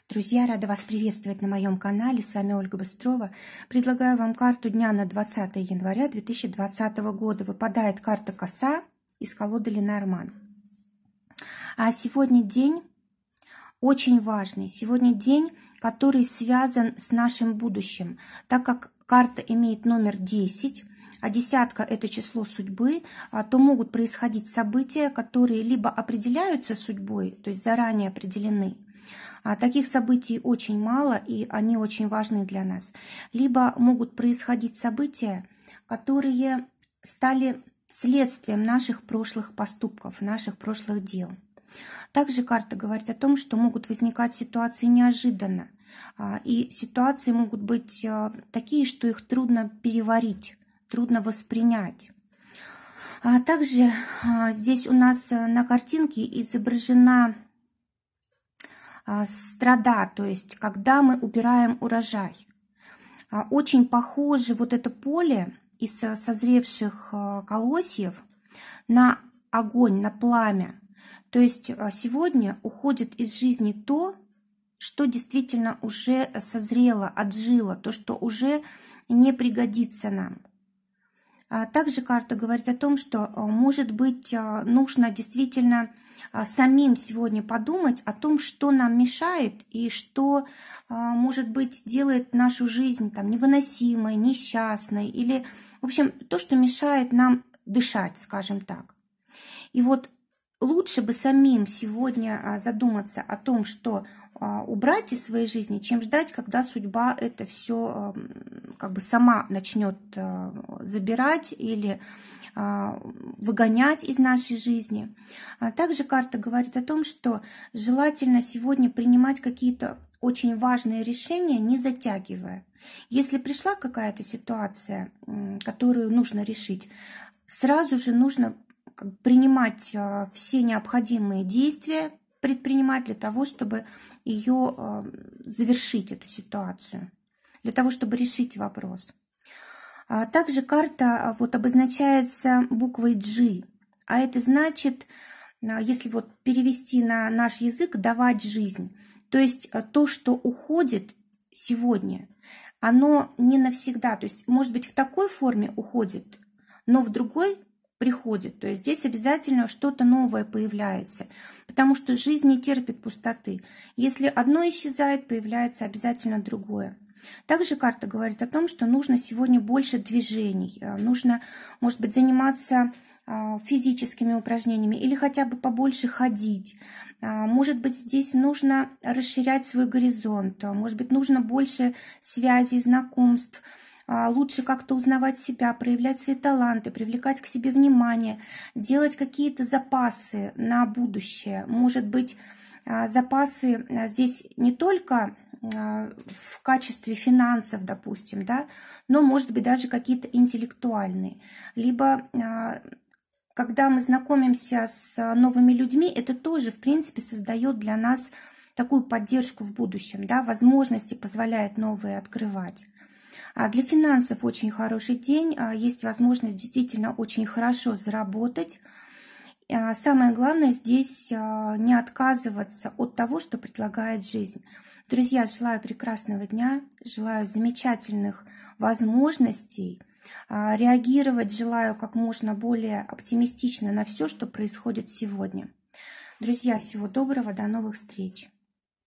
Друзья, рада вас приветствовать на моем канале. С вами Ольга Быстрова. Предлагаю вам карту дня на 20 января 2020 года. Выпадает карта Коса из колоды Ленорман. А сегодня день очень важный. Сегодня день, который связан с нашим будущим. Так как карта имеет номер 10, а десятка – это число судьбы, то могут происходить события, которые либо определяются судьбой, то есть заранее определены. Таких событий очень мало, и они очень важны для нас. Либо могут происходить события, которые стали следствием наших прошлых поступков, наших прошлых дел. Также карта говорит о том, что могут возникать ситуации неожиданно. И ситуации могут быть такие, что их трудно переварить, трудно воспринять. Также здесь у нас на картинке изображена страда, то есть когда мы убираем урожай. Очень похоже вот это поле из созревших колосьев на огонь, на пламя. То есть сегодня уходит из жизни то, что действительно уже созрело, отжило, то, что уже не пригодится нам. Также карта говорит о том, что, может быть, нужно действительно самим сегодня подумать о том, что нам мешает и что, может быть, делает нашу жизнь там невыносимой, несчастной, или, в общем, то, что мешает нам дышать, скажем так. И вот лучше бы самим сегодня задуматься о том, что убрать из своей жизни, чем ждать, когда судьба это все как бы сама начнет забирать или выгонять из нашей жизни. Также карта говорит о том, что желательно сегодня принимать какие-то очень важные решения, не затягивая. Если пришла какая-то ситуация, которую нужно решить, сразу же нужно принимать все необходимые действия, предпринимать для того, чтобы ее завершить, эту ситуацию, для того, чтобы решить вопрос. Также карта вот обозначается буквой G, а это значит, если вот перевести на наш язык, давать жизнь. То есть то, что уходит сегодня, оно не навсегда, то есть может быть в такой форме уходит, но в другой приходит. То есть здесь обязательно что-то новое появляется, потому что жизнь не терпит пустоты. Если одно исчезает, появляется обязательно другое. Также карта говорит о том, что нужно сегодня больше движений, нужно, может быть, заниматься физическими упражнениями или хотя бы побольше ходить. Может быть, здесь нужно расширять свой горизонт, может быть, нужно больше связей, знакомств, лучше как-то узнавать себя, проявлять свои таланты, привлекать к себе внимание, делать какие-то запасы на будущее. Может быть, запасы здесь не только в качестве финансов, допустим, да, но, может быть, даже какие-то интеллектуальные. Либо, когда мы знакомимся с новыми людьми, это тоже, в принципе, создает для нас такую поддержку в будущем, да, возможности позволяет новые открывать. Для финансов очень хороший день, есть возможность действительно очень хорошо заработать. Самое главное здесь не отказываться от того, что предлагает жизнь. Друзья, желаю прекрасного дня, желаю замечательных возможностей, реагировать желаю как можно более оптимистично на все, что происходит сегодня. Друзья, всего доброго, до новых встреч!